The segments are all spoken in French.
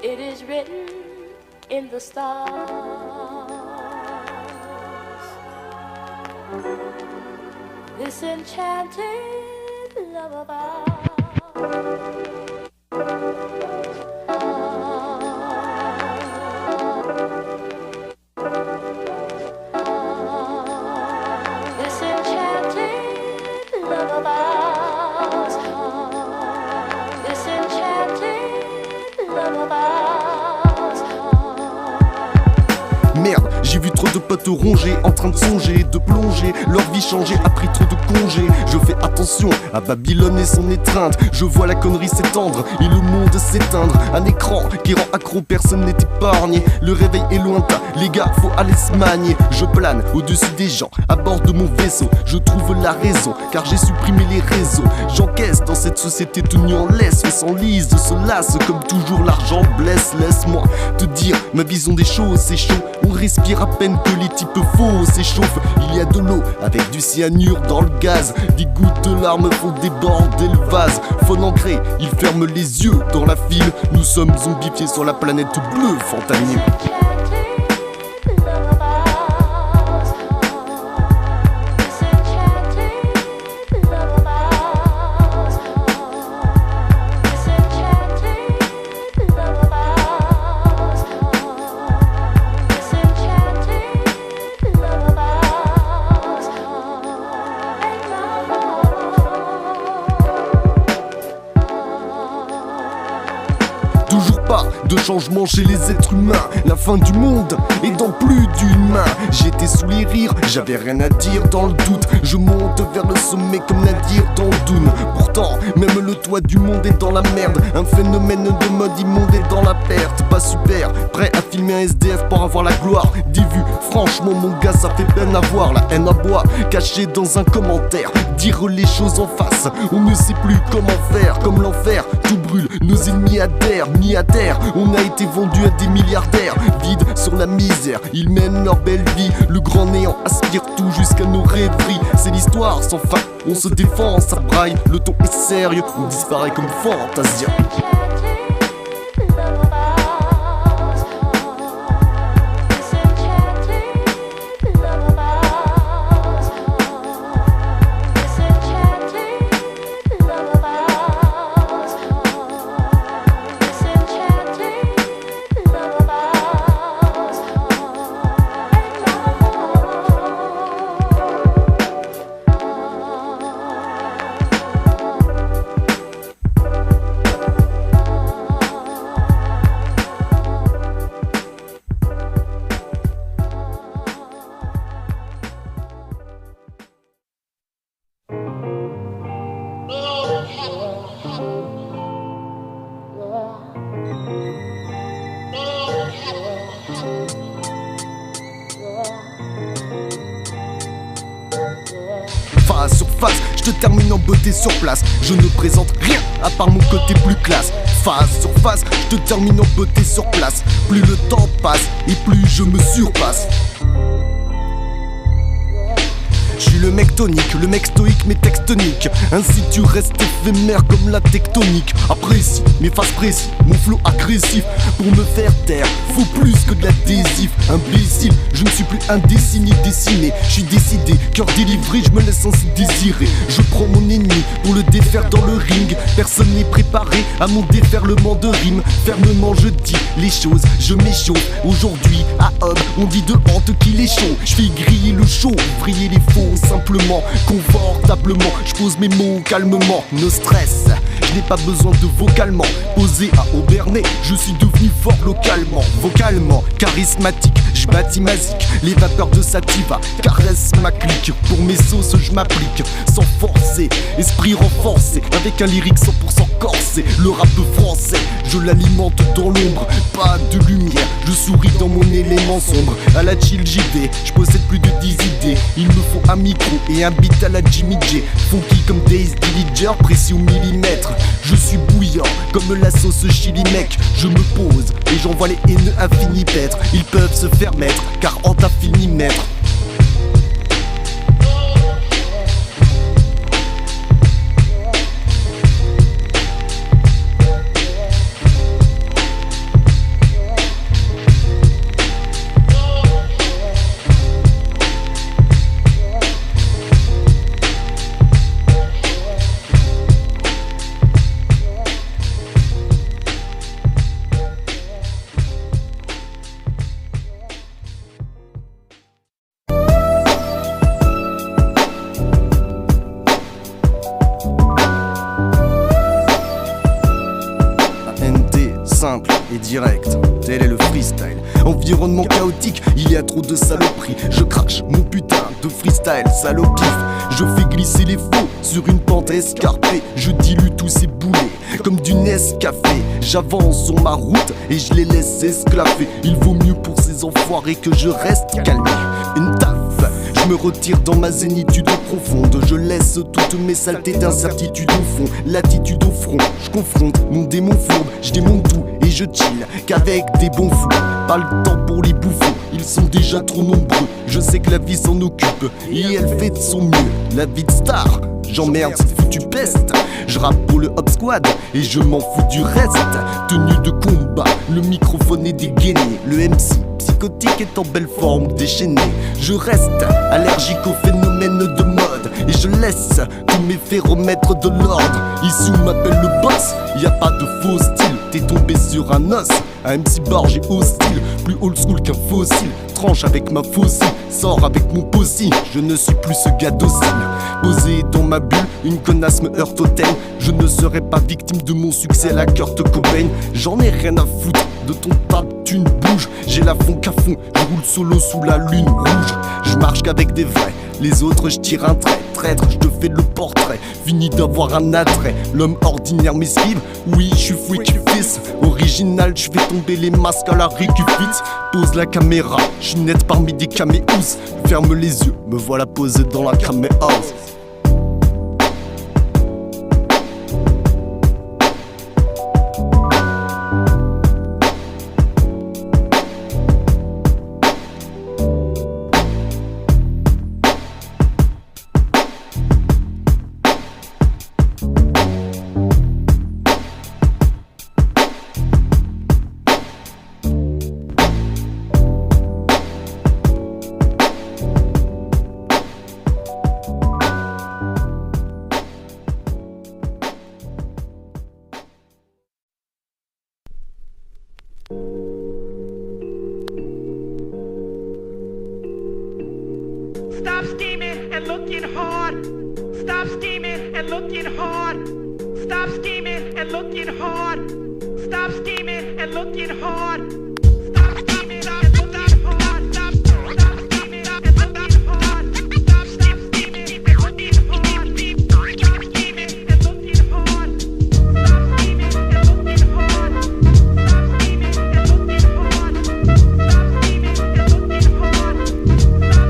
It is written in the stars. This enchanted love of ours. This enchanted love of ours. This enchanted love of ours. Merde, j'ai vu trop de potes ronger, en train de songer, de plonger, leur vie changer, a pris trop de congés. Je fais attention à Babylone et son étreinte. Je vois la connerie s'étendre et le monde s'éteindre. Un écran qui rend accro, personne n'est épargné. Le réveil est lointain, les gars, faut aller se manier. Je plane au-dessus des gens, à bord de mon vaisseau. Je trouve la raison, car j'ai supprimé les réseaux. J'encaisse dans cette société tenue en laisse. On s'enlise, se lasse, comme toujours l'argent blesse. Laisse-moi te dire, ma vision des choses, c'est chaud. On respire à peine que les types faux s'échauffent. Il y a de l'eau avec du cyanure dans le gaz. Des gouttes de larmes font déborder le vase. Faune ancrée, il ferme les yeux dans la file. Nous sommes zombifiés sur la planète bleue fantaisie. Toujours pas de changement chez les êtres humains. La fin du monde est dans plus d'une main. J'étais sous les rires, j'avais rien à dire dans le doute. Je monte vers le sommet comme Nadir dans Dune. Pourtant, même le toit du monde est dans la merde. Un phénomène de mode immonde est dans la perte. Pas super, prêt à filmer un SDF pour avoir la gloire des vues. Franchement mon gars, ça fait peine à voir. La haine à bois, cachée dans un commentaire. Dire les choses en face, on ne sait plus comment faire. Comme l'enfer, tout brûle, nos ennemis adhèrent. Mis à terre, on a été vendu à des milliardaires. Vide sur la misère, ils mènent leur belle vie. Le grand néant aspire tout jusqu'à nos rêveries. C'est l'histoire sans fin, on se défend, ça braille. Le ton est sérieux, on disparaît comme Fantasia. Face sur face, je te termine en beauté sur place. Je ne présente rien à part mon côté plus classe. Face sur face, je te termine en beauté sur place. Plus le temps passe et plus je me surpasse. Je suis le mec tonique, le mec stoïque mais textonique. Ainsi tu restes éphémère comme la tectonique. Apprécie mes faces précis, mon flow agressif. Pour me faire taire, faut plus que de l'adhésif. Imbécile, je ne suis plus indécis ni dessiné. Je suis décidé, cœur délivré, je me laisse ainsi désirer. Je prends mon ennemi pour le défaire dans le ring. Personne n'est préparé à mon déferlement de rimes. Fermement je dis les choses, je m'échauffe. Aujourd'hui à Homme, on dit de honte qu'il est chaud. Je fais griller le show, vriller les faux. Simplement, confortablement, je pose mes mots calmement. No stress, je n'ai pas besoin de vocalement. Posé à Aubernais, je suis devenu fort localement. Vocalement, charismatique, je bâtis ma zik. Les vapeurs de Sativa caressent ma clique. Pour mes sauces, je m'applique sans forcer. Esprit renforcé, avec un lyrique 100% corsé. Le rap français, je l'alimente dans l'ombre. Pas de lumière, je souris dans mon élément sombre. À la chill j'y vais, je possède plus de 10 idées. Il me faut un micro et un beat à la Jimmy J. Funky comme Days Dillinger, précis au millimètre. Je suis bouillant comme la sauce chili mec. Je me pose et j'envoie les haineux infinis paître. Ils peuvent se faire mettre car on t'a fini maître. environnement chaotique, il y a trop de saloperies. Je crache mon putain de freestyle, sale au pif. Je fais glisser les faux sur une pente escarpée. Je dilue tous ces boulets comme du Nescafé. J'avance sur ma route et je les laisse esclaffer. Il vaut mieux pour ces enfoirés que je reste calmé. Une taf, je me retire dans ma zénitude profonde. Je laisse toutes mes saletés d'incertitude au fond. L'attitude au front, je confronte mon démon fourbe. Je démonte tout et je chill qu'avec des bons fous. Pas le temps pour les bouffons, ils sont déjà trop nombreux. Je sais que la vie s'en occupe et elle fait de son mieux. La vie de star, j'emmerde cette foutue peste. Je rappe pour le Hop Squad et je m'en fous du reste. Tenue de combat, le microphone est dégainé. Le MC psychotique est en belle forme déchaîné. Je reste allergique au phénomène de mode et je laisse tous mes faits remettre de l'ordre. Ici on m'appelle le boss, y a pas de faux style. T'es tombé sur un os, un MC barge et hostile. Plus old school qu'un fossile, tranche avec ma faucille, sors avec mon possi. Je ne suis plus ce gars docile. Posé dans ma bulle, une connasse me heurte au thème. Je ne serai pas victime de mon succès à la Kurt Cobain. J'en ai rien à foutre de ton tas de thunes bouge. J'ai la fond qu'à fond, je roule solo sous la lune rouge. Je marche qu'avec des vrais, les autres je tire un trait. Traître, je te fais le portrait, fini d'avoir un attrait. L'homme ordinaire m'esquive, oui je suis freaky fils. Original, je fais tomber les masques à la Ricky Fitz. Pose la caméra, je suis net parmi des caméos. Ferme les yeux, me voilà posé dans la camé house. Stop scheming and looking hard. Stop scheming and looking hard. Stop scheming and looking hard. Stop scheming and looking hard. Stop scheming and looking hard. Stop scheming and looking hard. Stop scheming and looking hard. Stop scheming and looking hard. Stop scheming and looking hard. Stop scheming and looking hard. Stop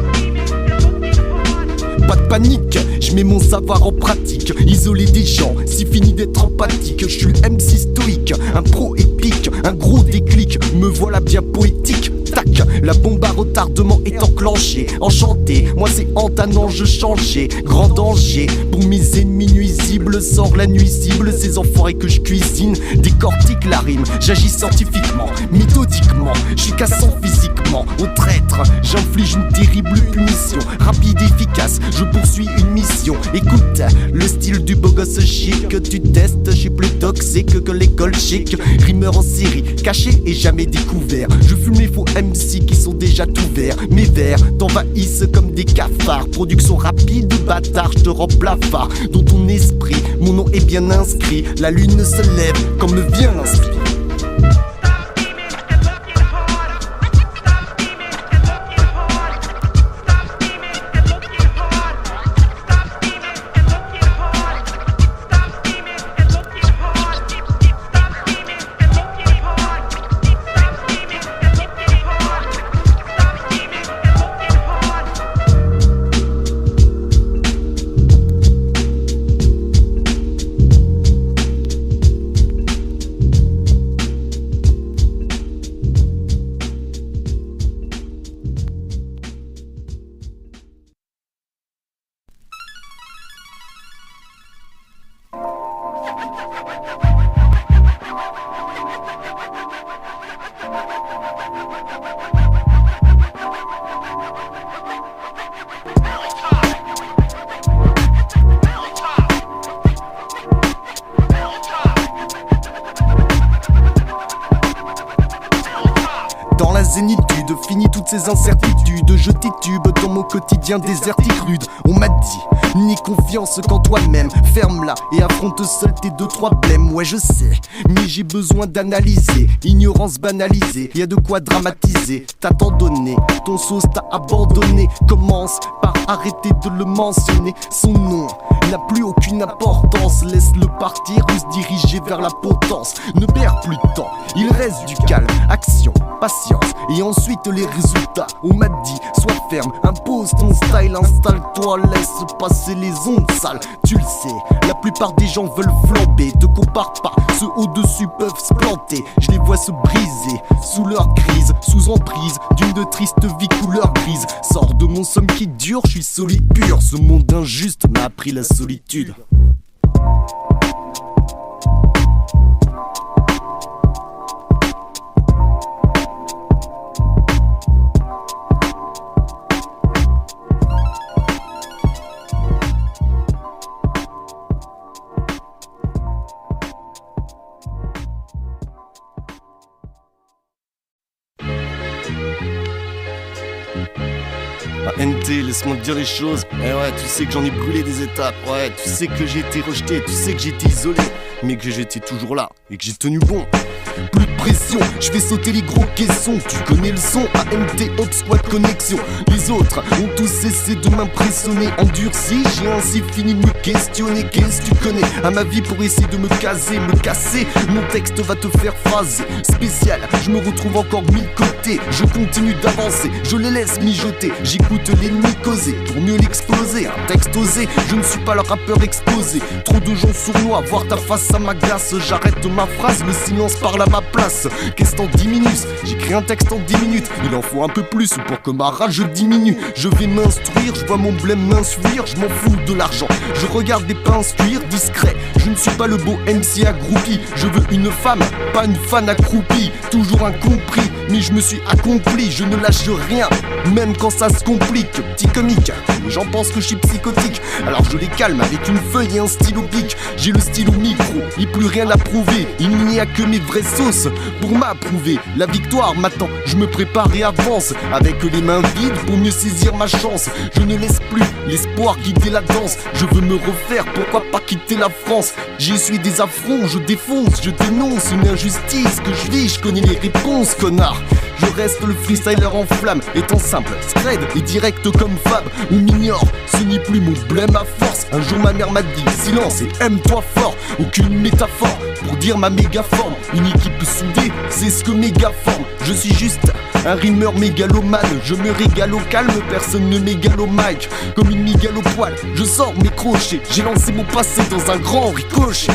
scheming and looking hard. Pas de panique, je mets mon savoir en pratique. Isoler des gens, c'est fini d'être empathique. Je suis le MC stoïque, un pro épique. Un gros déclic, me voilà bien poétique. Tac, la bombe à retardement est enclenchée. Enchanté, moi c'est Antanan, je changeais. Grand danger, pour mes ennemis nuisibles. Sors la nuisible, ces enfoirés que je cuisine. Décortique la rime, j'agis scientifiquement, méthodiquement. Je suis cassant physiquement, au traître. J'inflige une terrible punition, rapide, efficace, je poursuis une mission. Écoute, le style du beau gosse chic que tu testes, je suis plus toxique que l'école chic. Rimeur en série, caché et jamais découvert. Je fume les faux MC qui sont déjà tout verts. Mes vers t'envahissent comme des cafards. Production rapide, bâtard, je te rends blafard. Dans ton esprit, mon nom est bien inscrit. La lune se lève comme me vient l'inspire. Dans la zénitude, fini toutes ces incertitudes. je titube dans mon quotidien désertique rude. On m'a dit, ni confiance qu'en toi-même. Ferme-la et affronte seul tes 2-3 blèmes. Ouais je sais, mais j'ai besoin d'analyser. Ignorance banalisée, y a de quoi dramatiser. T'as tant donné, ton sauce t'a abandonné. Commence par arrêter de le mentionner. Son nom n'a plus aucune importance. Laisse-le partir ou se diriger vers la potence. Ne perds plus de temps, il reste du calme. Action, patience et ensuite les résultats. On m'a dit, sois ferme, impose ton style. Installe-toi, laisse passer les ondes sales. Tu le sais, la plupart des gens veulent flamber. Te compare pas, ceux au-dessus peuvent se planter. Je les vois se briser sous leur crise, sous emprise d'une de triste vie couleur grise. Sors de mon somme qui dure, je suis solide pur. Ce monde injuste m'a appris la solitude. NT, laisse-moi te dire les choses. Eh ouais, tu sais que j'en ai brûlé des étapes. Ouais, tu sais que j'ai été rejeté, tu sais que j'ai été isolé, mais que j'étais toujours là et que j'ai tenu bon. Plus de pression, je vais sauter les gros caissons. Tu connais le son, AMT, Hop, Squad, connexion. Les autres ont tous cessé de m'impressionner. Endurci, j'ai ainsi fini de me questionner. Qu'est-ce que tu connais à ma vie pour essayer de me caser, me casser? Mon texte va te faire phraser. Spécial, je me retrouve encore mis de côté. Je continue d'avancer, je les laisse mijoter. J'écoute l'ennemi causer pour mieux l'exploser. Un texte osé, je ne suis pas le rappeur exposé. Trop de gens sournois, voir ta face ça m'agace. J'arrête ma phrase, le silence parle à ma place. Qu'est-ce qu'en 10 minutes? J'écris un texte en 10 minutes. Il en faut un peu plus pour que ma rage diminue. Je vais m'instruire, je vois mon blême m'insuire. Je m'en fous de l'argent, je regarde des pinces cuire discret. Je ne suis pas le beau MC accroupi. Je veux une femme, pas une fan accroupie. Toujours incompris, mais je me suis accompli. Je ne lâche rien, même quand ça se complique. Petit comique, les gens pensent que je suis psychotique. Alors je les calme avec une feuille et un stylo pic. J'ai le stylo micro, il plus rien à prouver. Il n'y a que mes vraies sauces pour m'approuver. La victoire m'attend, je me prépare et avance avec les mains vides pour mieux saisir ma chance. Je ne laisse plus l'espoir guider la danse. Je veux me refaire, pourquoi pas quitter la France? J'y suis des affronts, je défonce, je dénonce une injustice que je vis, je connais les réponses, connard. Je reste le freestyler en flamme, étant simple, scred et direct comme Fab. On m'ignore, ce n'est plus mon blême à force. Un jour ma mère m'a dit silence et aime-toi fort. Aucune métaphore pour dire ma méga forme. Une équipe soudée, c'est ce que méga forme. Je suis juste un rimeur mégalomane. Je me régale au calme, personne ne m'égale au mic. Comme une migale au poil, je sors mes crochets. J'ai lancé mon passé dans un grand ricochet.